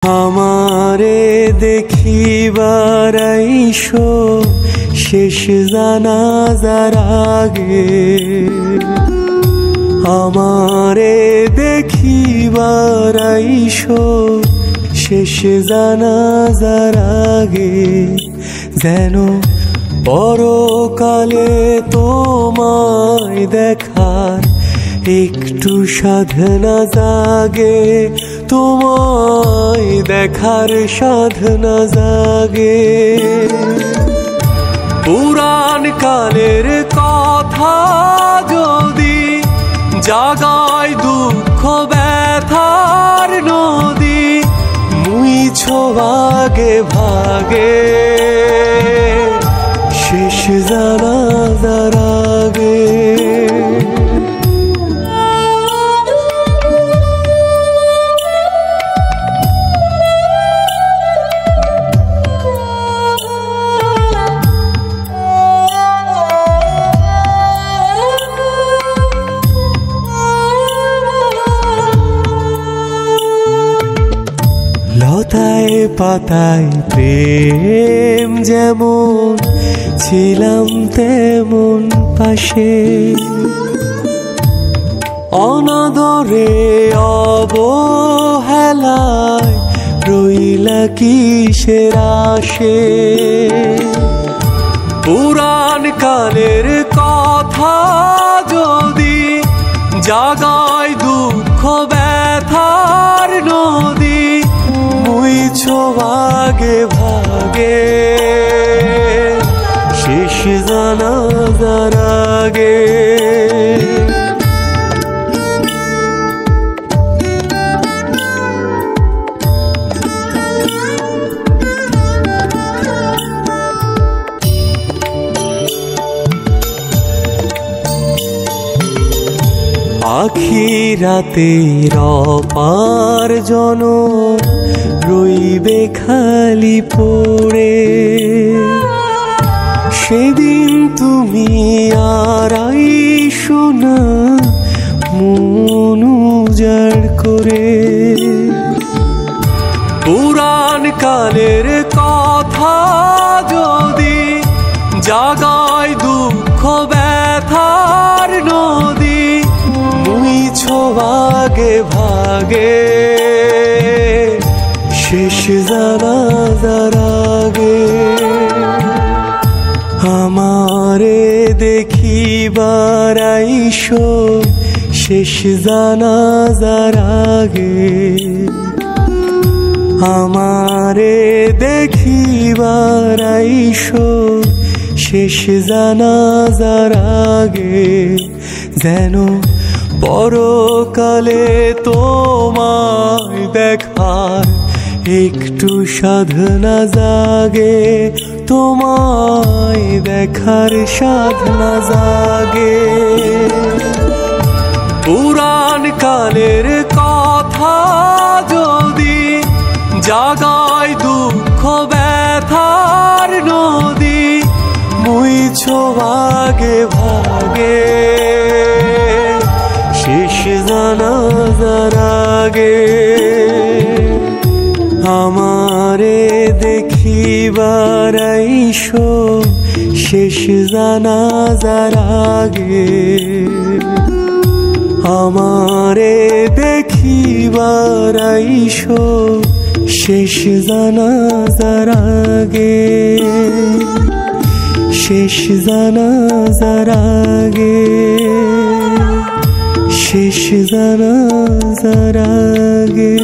আমারে দেখিবার আইসো শেষ জানাজার আগে, আমারে দেখিবার আইসো শেষ জানাজার আগে, যেন পরকালে তোমায় দেখার একটু সাধনা জাগে, তোমায় দেখার সাধনা জাগে। পুরাণ কালের কথা যদি জাগায় দুঃখ ব্যথার নদী, মুইছো ভাগে ভাগে শেষ জানাজার আগে। লতায় পাতায় প্রেম যেমন ছিলাম তেমন পাশে, অনাদরে অবহেলায় রইলা কিসের আশে। পুরাণ কালের কথা যদি জাগায় দুঃখ ব্যথার নদী, মুইছো ভাগে ভাগে শেষ জানাজার আগে। আখিরাতের অপার জনম রইবে খালি পড়ে, সেদিন তুমি আর আইসো না মন উজাড় করে। পুরাণ কালের কথা যদি জাগায় দুঃখ ব্যথার নদী, মুইছো ভাগে ভাগে শেষ জানাজার আগে। আমারে দেখিবার আইসো শেষ জানাজার আগে, আমারে দেখিবার আইসো শেষ জানাজার আগে, যেন পরকালে তোমায় দেখার একটু সাধনা জাগে, তোমায় দেখার সাধনা জাগে। পুরাণ কালের কথা যদি জাগায় দুঃখ ব্যথার নদী, মুইছো ভাগে ভাগে শেষ জানাজার আগে। আমারে দেখিবার আইসো শেষ জানাজার আগে, আমারে দেখিবার আইসো শেষ জানাজার আগে, শেষ জানাজার আগে, শেষ জানাজার আগে।